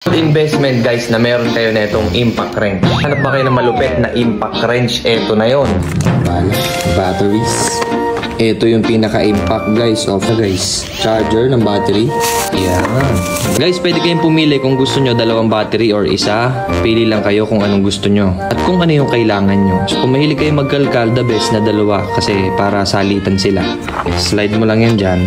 Investment guys na meron kayo na itong impact wrench. Hanap ba kayo ng malupit na impact wrench? Ito na yon. Batteries. Ito yung pinaka-impact guys. Guys, charger ng battery. Yan. Guys, pwede kayong pumili kung gusto nyo dalawang battery or isa. Pili lang kayo kung anong gusto nyo. At kung ano yung kailangan nyo. So, kung mahilig kayo magkalkal, the best na dalawa. Kasi para salitan sila. Slide mo lang yan dyan.